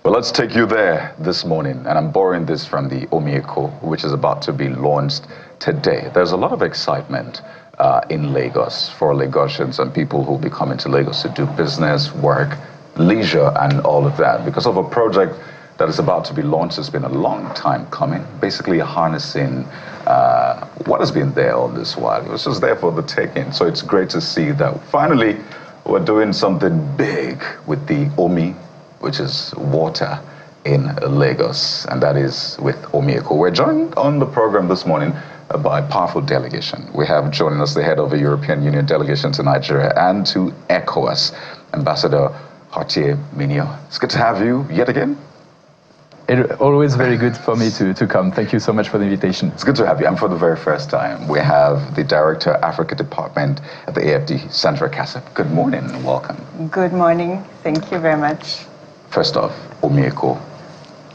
Well, let's take you there this morning, and I'm borrowing this from the Omi Eko, which is about to be launched today. There's a lot of excitement in Lagos for Lagosians and people who will be coming to Lagos to do business, work, leisure, and all of that because of a project that is about to be launched. It's been a long time coming, basically harnessing what has been there all this while. It was just there for the taking. So it's great to see that finally we're doing something big with the Omi, which is water in Lagos, and that is with Omi Eko. We're joined on the program this morning by a powerful delegation. We have joining us the head of the European Union Delegation to Nigeria and to ECOWAS, Ambassador Gautier Mignot. It's good to have you yet again. Always very good for me to come. Thank you so much for the invitation. It's good to have you. And for the very first time, we have the Director, Africa Department at the AFD, Sandra Kassab. Good morning and welcome. Good morning. Thank you very much. First off, Omi Eko,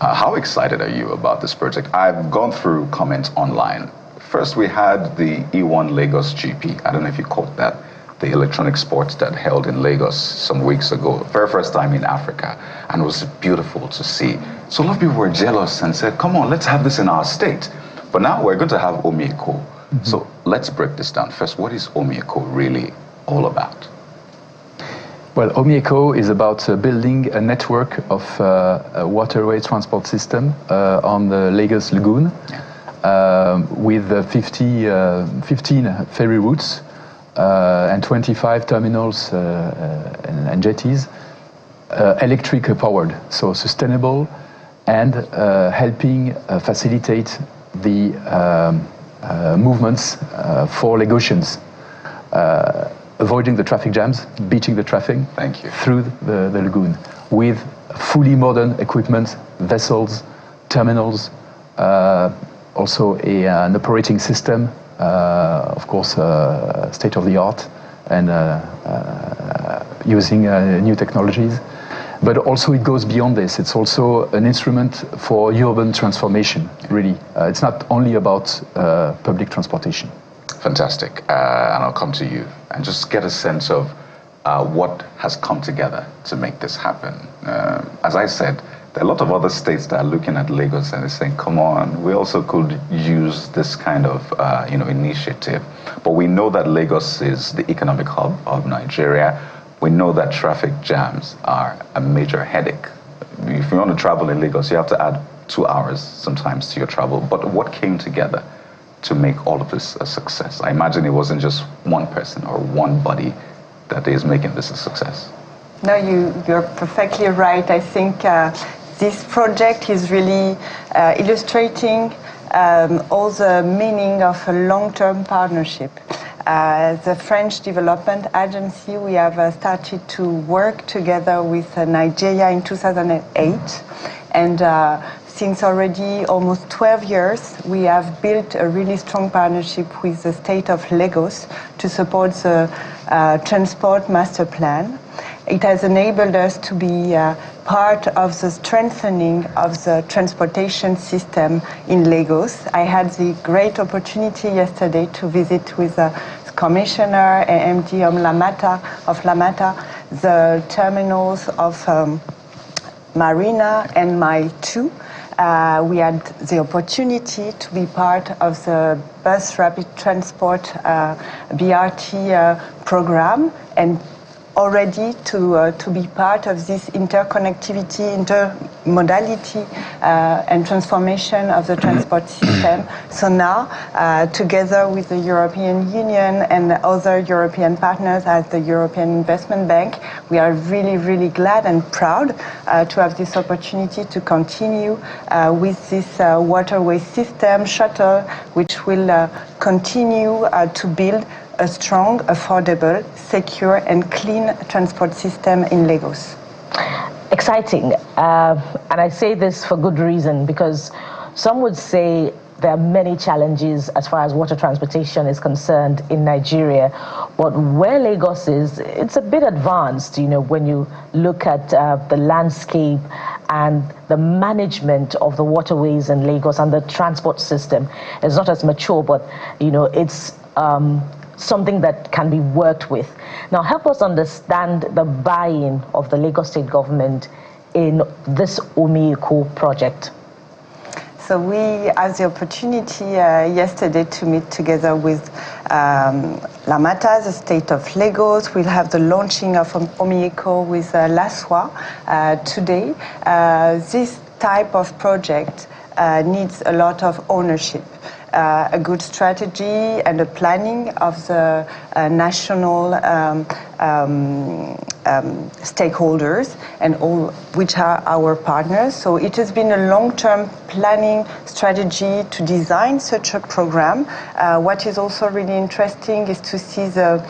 how excited are you about this project? I've gone through comments online. First, we had the E1 Lagos GP. I don't know if you caught that. The electronic sports that held in Lagos some weeks ago. Very first time in Africa. And it was beautiful to see. So a lot of people were jealous and said, come on, let's have this in our state. But now we're going to have Omi Eko. Mm-hmm. So let's break this down. First, what is Omi Eko really all about? Well, Omi Eko is about building a network of a waterway transport system on the Lagos Lagoon with 15 ferry routes and 25 terminals and jetties, electric powered, so sustainable, and helping facilitate the movements for Lagosians. Avoiding the traffic jams, beating the traffic through the lagoon with fully modern equipment, vessels, terminals, also an operating system, of course, state-of-the-art and using new technologies. But also it goes beyond this. It's also an instrument for urban transformation, really. It's not only about public transportation. Fantastic. And I'll come to you and just get a sense of what has come together to make this happen. As I said, there are a lot of other states that are looking at Lagos and they're saying, come on, we also could use this kind of initiative. But we know that Lagos is the economic hub of Nigeria. We know that traffic jams are a major headache. If you want to travel in Lagos, you have to add 2 hours sometimes to your travel. But what came together to make all of this a success? I imagine it wasn't just one person or one body that is making this a success. No, you're perfectly right. I think this project is really illustrating all the meaning of a long-term partnership. The French Development Agency, we have started to work together with Nigeria in 2008. And since already almost 12 years, we have built a really strong partnership with the state of Lagos to support the transport master plan. It has enabled us to be part of the strengthening of the transportation system in Lagos. I had the great opportunity yesterday to visit with the Commissioner and MD of Lamata, the terminals of Marina and Mile 2. We had the opportunity to be part of the bus rapid transport BRT program and already to be part of this interconnectivity, intermodality and transformation of the transport system. So now, together with the European Union and other European partners at the European Investment Bank, we are really, really glad and proud to have this opportunity to continue with this waterway system shuttle, which will continue to build a strong, affordable, secure and clean transport system in Lagos. Exciting. And I say this for good reason, because some would say there are many challenges as far as water transportation is concerned in Nigeria. But where Lagos is, it's a bit advanced, when you look at the landscape and the management of the waterways in Lagos and the transport system. It's not as mature, but, it's something that can be worked with. Now, help us understand the buy-in of the Lagos state government in this Omi Eko project? So we had the opportunity yesterday to meet together with Lamata, the state of Lagos. We'll have the launching of Omi Eko with LASWA today. This type of project needs a lot of ownership. A good strategy and a planning of the national stakeholders and all which are our partners. So it has been a long-term planning strategy to design such a program. What is also really interesting is to see the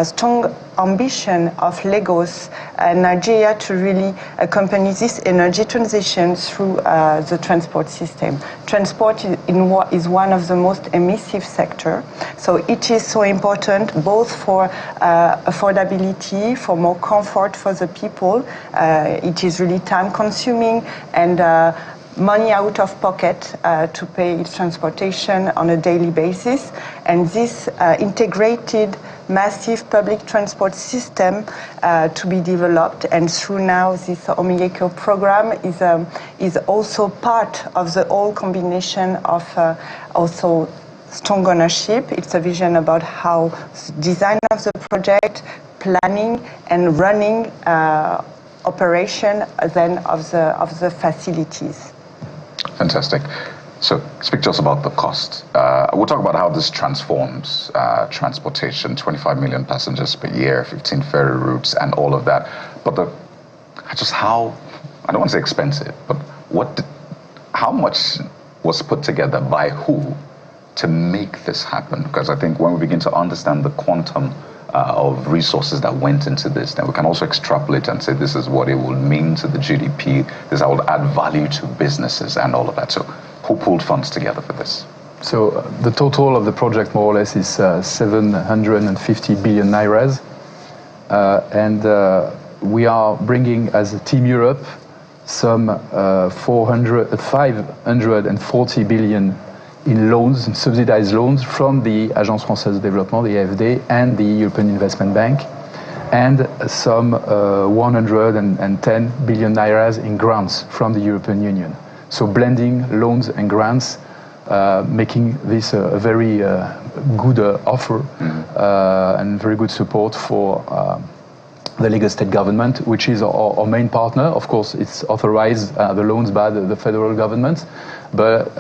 strong ambition of Lagos and Nigeria to really accompany this energy transition through the transport system. Transport is one of the most emissive sector, so it is so important both for affordability, for more comfort for the people. It is really time consuming and money out of pocket to pay its transportation on a daily basis. And this integrated massive public transport system to be developed, and through now this Omi Eko program is also part of the whole combination of also strong ownership. It's a vision about how design of the project, planning and running operation then of the facilities. Fantastic. So speak to us about the cost. We'll talk about how this transforms transportation, 25 million passengers per year, 15 ferry routes and all of that. But just how, I don't want to say expensive, but how much was put together by who to make this happen? Because I think when we begin to understand the quantum of resources that went into this, then we can also extrapolate and say this is what it will mean to the GDP, this will add value to businesses and all of that. So who pulled funds together for this? So the total of the project more or less is 750 billion nairas. And we are bringing as a Team Europe some 540 billion in loans, in subsidized loans from the Agence Française de Développement, the AFD, and the European Investment Bank, and some 110 billion nairas in grants from the European Union. So blending loans and grants, making this a very good offer and very good support for the Lagos state government, which is our main partner. Of course, it's authorized, the loans by the federal government, but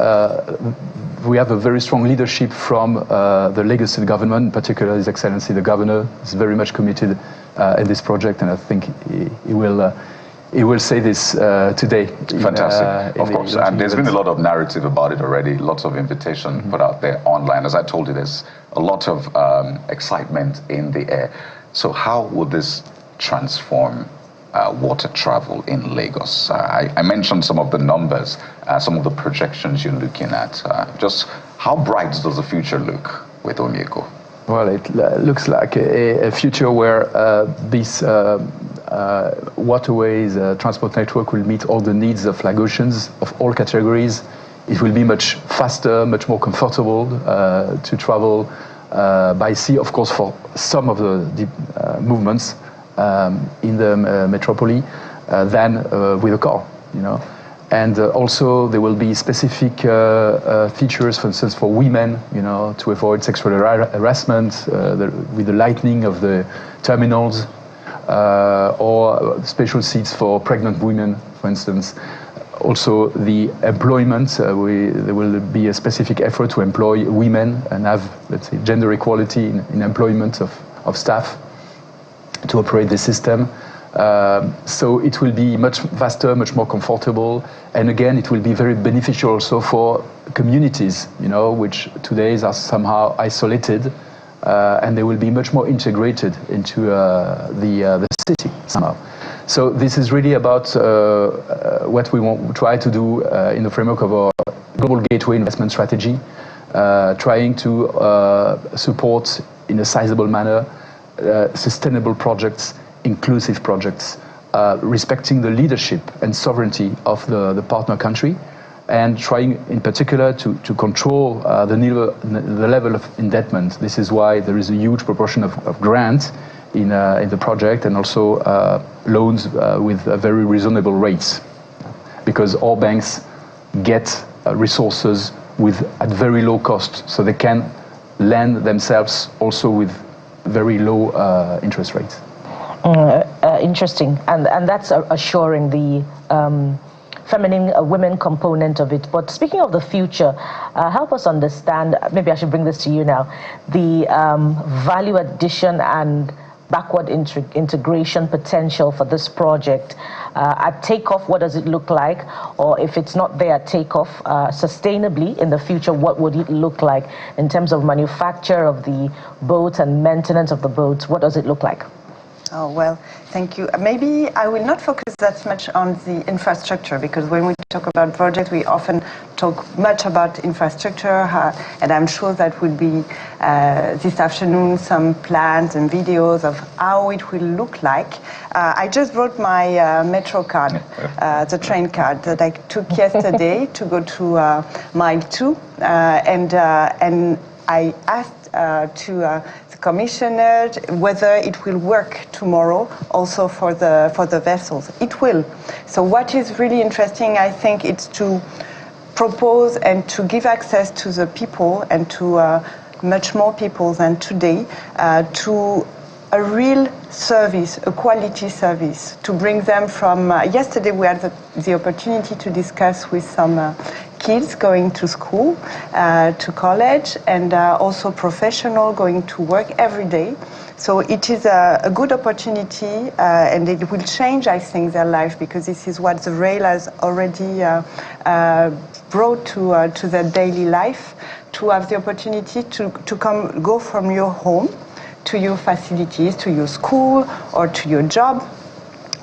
we have a very strong leadership from the Lagos state government, in particular His Excellency the Governor is very much committed in this project, and I think he will say this today. Fantastic, of course. And there's been a lot of narrative about it already, lots of invitation put out there online. As I told you, there's a lot of excitement in the air. So how will this transform water travel in Lagos? I mentioned some of the numbers, some of the projections you're looking at. Just how bright does the future look with Omi Eko? Well, it looks like a future where this waterways transport network will meet all the needs of Lagosians of all categories. It will be much faster, much more comfortable to travel by sea, of course, for some of the movements in the metropole than with a car, you know. And also there will be specific features, for instance, for women, you know, to avoid sexual harassment, with the lightening of the terminals, or special seats for pregnant women, for instance. Also the employment, there will be a specific effort to employ women and have, let's say, gender equality in employment of staff to operate the system. So it will be much faster, much more comfortable, and again, it will be very beneficial also for communities, you know, which today are somehow isolated, and they will be much more integrated into the city somehow. So this is really about what we want to try to do in the framework of our global gateway investment strategy, trying to support in a sizable manner sustainable projects, inclusive projects, respecting the leadership and sovereignty of the partner country, and trying in particular to control the level of indebtedness. This is why there is a huge proportion of grants in the project, and also loans with very reasonable rates, because all banks get resources at very low cost, so they can lend themselves also with very low interest rates. Interesting, and that's assuring the feminine women component of it. But speaking of the future, help us understand, maybe I should bring this to you now, the value addition and backward integration potential for this project. At takeoff, what does it look like? Or if it's not there at takeoff, sustainably in the future, what would it look like in terms of manufacture of the boats and maintenance of the boats? What does it look like? Oh, well, thank you. Maybe I will not focus that much on the infrastructure, because when we talk about projects, we often talk much about infrastructure, and I'm sure that would be this afternoon some plans and videos of how it will look like. I just brought my metro card, the train card that I took yesterday to go to Mile 2, and I asked to the commissioner whether it will work tomorrow also for the vessels. It will. So what is really interesting, I think, it's to propose and to give access to the people, and to much more people than today, to a real service, a quality service, to bring them from... yesterday we had the opportunity to discuss with some kids going to school, to college, and also professional going to work every day. So it is a good opportunity, and it will change, I think, their life, because this is what the rail has already brought to their daily life, to have the opportunity to go from your home to your facilities, to your school, or to your job,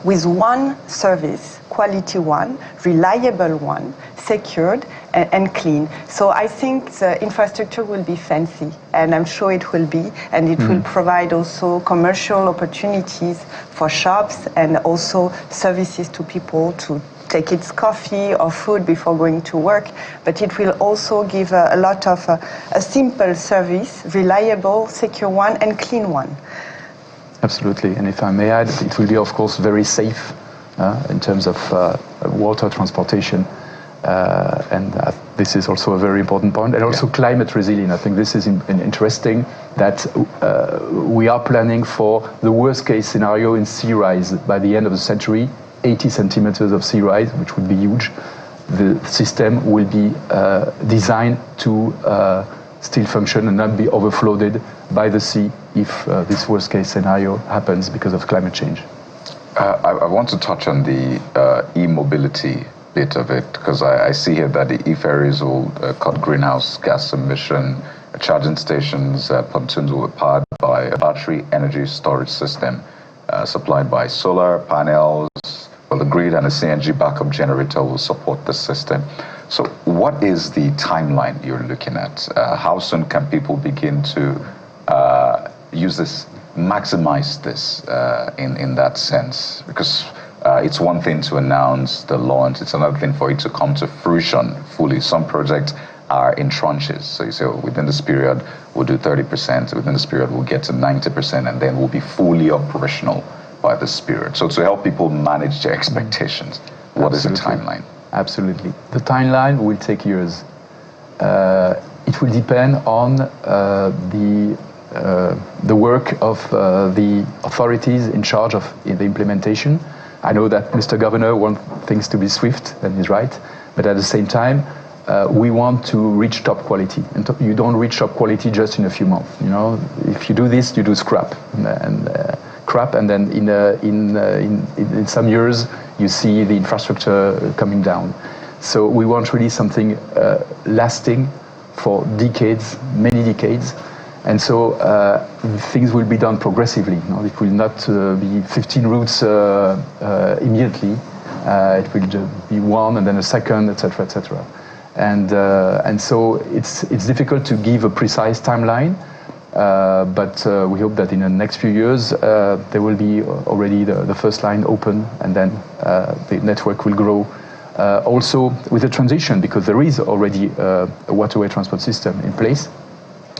with one service, quality one, reliable one, secured and clean. So I think the infrastructure will be fancy, and I'm sure it will be, and it will provide also commercial opportunities for shops, and also services to people to take its coffee or food before going to work. But it will also give a lot of a simple service, reliable, secure one, and clean one. Absolutely, and if I may add, it will be, of course, very safe in terms of water transportation, and this is also a very important point, and also climate resilient. I think this is interesting, that we are planning for the worst case scenario in sea rise by the end of the century, 80 centimeters of sea rise, which would be huge. The system will be designed to still function and not be overflooded by the sea if this worst case scenario happens because of climate change. I want to touch on the e-mobility bit of it, because I see here that the e-ferries will cut greenhouse gas emission, charging stations at pontoons will be powered by a battery energy storage system supplied by solar panels. Well, the grid and a CNG backup generator will support the system. So what is the timeline you're looking at? How soon can people begin to use this, maximize this in that sense? Because it's one thing to announce the launch, it's another thing for it to come to fruition fully. Some projects are in tranches. So you say, oh, within this period, we'll do 30%, within this period, we'll get to 90%, and then we'll be fully operational by this period. So to help people manage their expectations, what is the timeline? Absolutely. The timeline will take years. It will depend on the work of the authorities in charge of the implementation. I know that Mr. Governor wants things to be swift, and he's right, but at the same time, we want to reach top quality. And you don't reach top quality just in a few months. You know, if you do this, you do scrap, and then in some years you see the infrastructure coming down. So we want really something lasting for decades, many decades. And so things will be done progressively. You know, it will not be 15 routes immediately. It will be one, and then a second, etc., etc. And so it's difficult to give a precise timeline. But we hope that in the next few years there will be already the first line open, and then the network will grow. Also with the transition, because there is already a waterway transport system in place.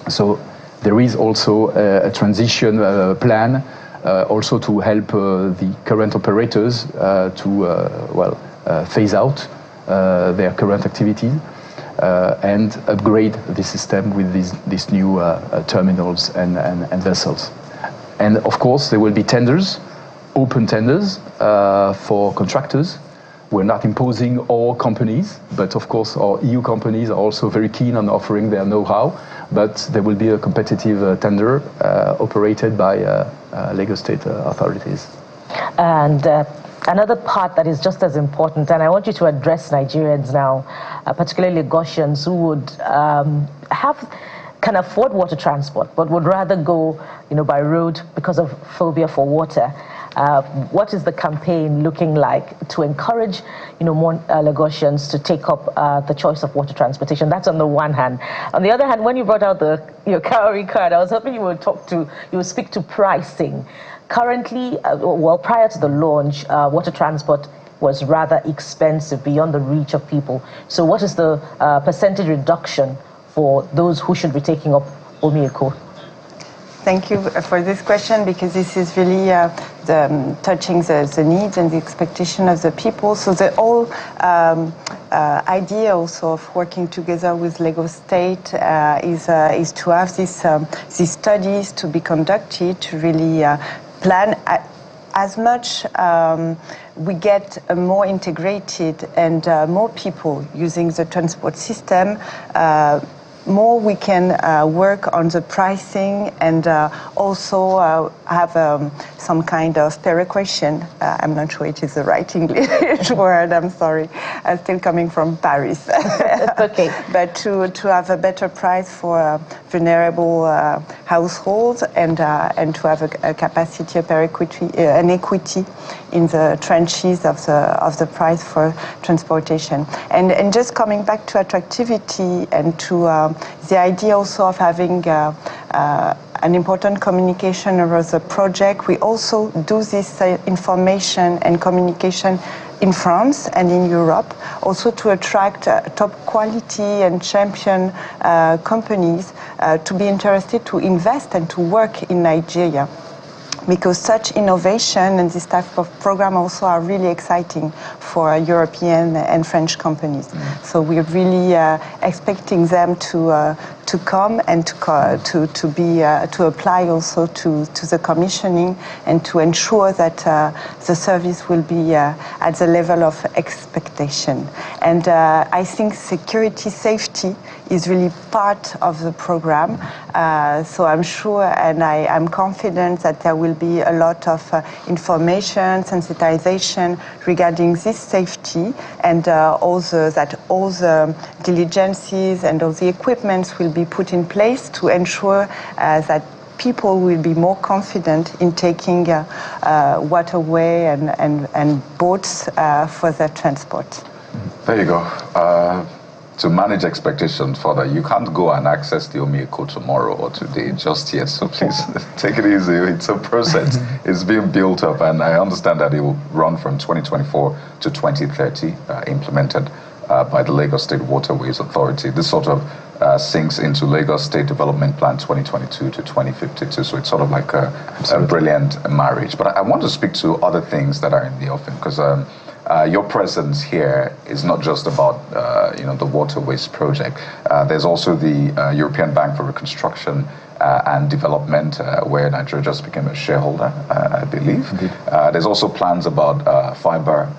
So there is also a transition plan also to help the current operators to phase out their current activities and upgrade the system with these new terminals and vessels. And of course, there will be tenders, open tenders for contractors. We're not imposing all companies, but of course our EU companies are also very keen on offering their know-how, but there will be a competitive tender operated by Lagos State authorities. And another part that is just as important, and I want you to address Nigerians now, particularly Lagosians who would can afford water transport, but would rather go, by road because of phobia for water. What is the campaign looking like to encourage, more Lagosians to take up the choice of water transportation? That's on the one hand. On the other hand, when you brought out your calorie card, I was hoping you would speak to pricing. Currently, prior to the launch, water transport was rather expensive, beyond the reach of people. So what is the percentage reduction for those who should be taking up Omi Eko? Thank you for this question, because this is really touching the needs and the expectation of the people. So the whole idea also of working together with Lagos State is to have these studies to be conducted to really plan as much we get a more integrated and more people using the transport system, more we can work on the pricing and also have some kind of perequation. I'm not sure it is the right English word, I'm sorry. I'm still coming from Paris. It's okay. But to have a better price for vulnerable households and to have a capacity of an equity in the trenches of the price for transportation. And just coming back to attractivity and to the idea also of having an important communication over the project, we also do this information and communication in France and in Europe, also to attract top quality and champion companies to be interested to invest and to work in Nigeria. Because such innovation and this type of program also are really exciting for European and French companies. So we're really expecting them to come and to apply also to the commissioning and to ensure that the service will be at the level of expectation. And I think security, safety is really part of the program. So I'm sure and I'm confident that there will be a lot of information, sensitization regarding this safety, and also that all the diligences and all the equipments will be put in place to ensure that people will be more confident in taking waterway and boats for their transport. There you go. To manage expectations further, you can't go and access the Omi Eko tomorrow or today just yet, so please take it easy. It's a process. It's being built up, and I understand that it will run from 2024 to 2030, implemented by the Lagos State Waterways Authority. This sort of sinks into Lagos State Development Plan 2022 to 2052, so it's sort of like a brilliant marriage. But I want to speak to other things that are in the offing, because your presence here is not just about the waterways project. There's also the European Bank for Reconstruction and Development, where Nigeria just became a shareholder, I believe. There's also plans about fiber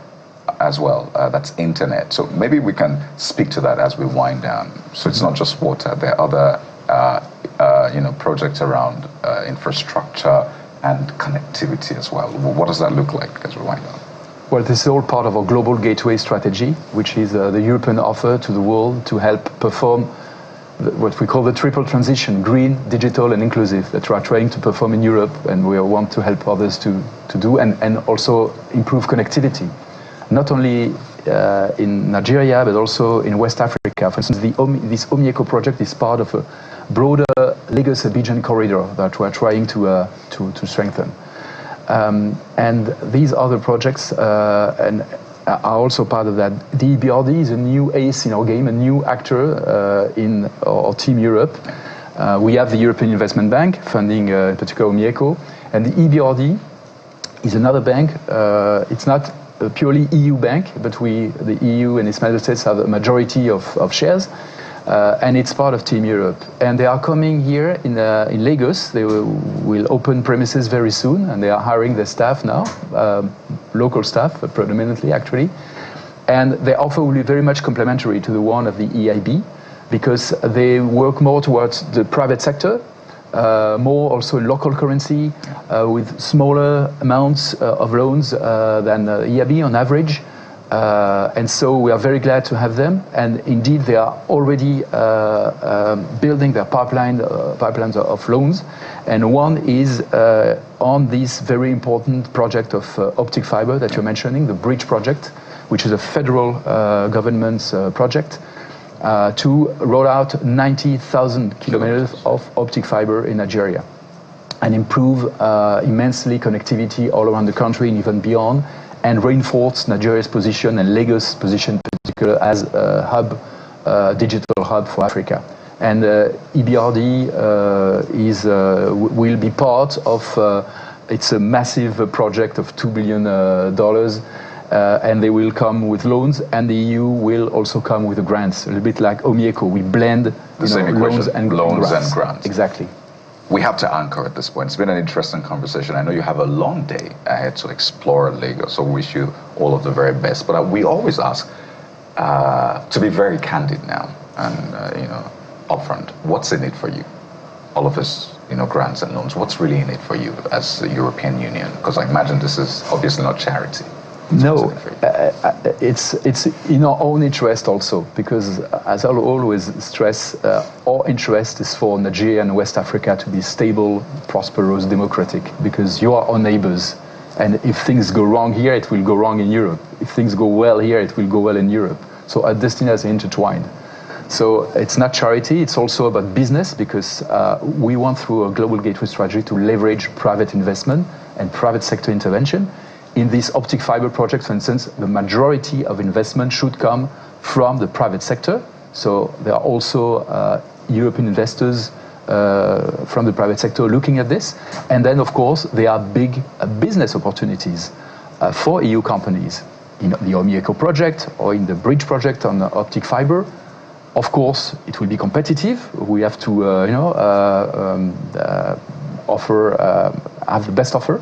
as well, that's internet. So maybe we can speak to that as we wind down. So it's not just water, there are other projects around infrastructure and connectivity as well. What does that look like as we wind down? Well, this is all part of our global gateway strategy, which is the European offer to the world to help perform what we call the triple transition: green, digital, and inclusive, that we are trying to perform in Europe, and we want to help others to do, and also improve connectivity. Not only in Nigeria, but also in West Africa. For instance, this Omi Eko project is part of a broader Lagos-Abidjan corridor that we are trying to strengthen. And these other projects are also part of that. The EBRD is a new ace in our game, a new actor in our Team Europe. We have the European Investment Bank funding in particular Omi Eko, And the EBRD is another bank. It's not a purely EU bank, but the EU and its member states have a majority of shares. And it's part of Team Europe. And they are coming here in Lagos. They will open premises very soon, and they are hiring their staff now, local staff predominantly actually. And their offer will be very much complementary to the one of the EIB, because they work more towards the private sector, more also local currency, with smaller amounts of loans than EIB on average. And so we are very glad to have them. And indeed, they are already building their pipelines of loans. And one is on this very important project of optic fiber that you're mentioning, the bridge project, which is a federal government's project to roll out 90,000 kilometers of optic fiber in Nigeria and improve immensely connectivity all around the country and even beyond, and reinforce Nigeria's position and Lagos' position, particularly as a hub, digital hub for Africa. And EBRD will be part of. It's a massive project of $2 billion, and they will come with loans, and the EU will also come with the grants. A little bit like Omi Eko, we blend loans and grants. Exactly. We have to anchor at this point. It's been an interesting conversation. I know you have a long day ahead to explore Lagos, so we wish you all of the very best. But we always ask to be very candid now and upfront. What's in it for you? All of this, grants and loans. What's really in it for you as the European Union? Because I imagine this is obviously not charity. No, it's in our own interest also, because as I'll always stress, our interest is for Nigeria and West Africa to be stable, prosperous, democratic, because you are our neighbors. And if things go wrong here, it will go wrong in Europe. If things go well here, it will go well in Europe. So our destinies are intertwined. So it's not charity, it's also about business, because we want, through a global gateway strategy, to leverage private investment and private sector intervention. In this optic fiber project, for instance, the majority of investment should come from the private sector. So there are also European investors from the private sector looking at this. And then, of course, there are big business opportunities for EU companies in the Omi Eko Project or in the bridge project on optic fiber. Of course, it will be competitive. We have to, have the best offer.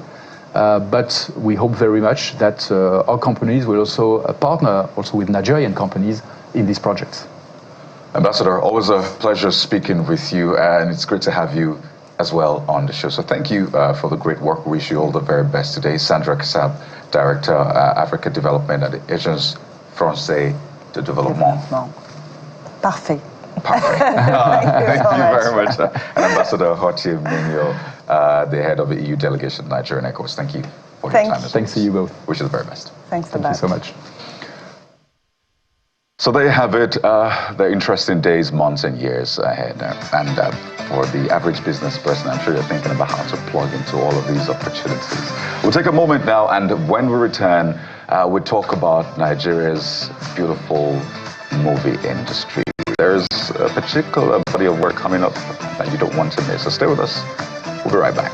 But we hope very much that our companies will also partner also with Nigerian companies in these projects. Ambassador, always a pleasure speaking with you, and it's great to have you as well on the show. So thank you for the great work. We wish you all the very best today. Sandra Kassab, Director, Africa Development at the Agence Française de Développement. Parfait. Perfect. Thank you very much. And Ambassador Gautier Mignot, the head of the EU delegation, Nigeria and ECOWAS. Thank you for your time. Thanks to you both. Wish you the very best. Thanks a lot. Thank you so much. So there you have it. The interesting days, months, and years ahead. And for the average business person, I'm sure you're thinking about how to plug into all of these opportunities. We'll take a moment now, and when we return, we'll talk about Nigeria's beautiful movie industry. There's a particular body of work coming up that you don't want to miss. So stay with us. We'll be right back.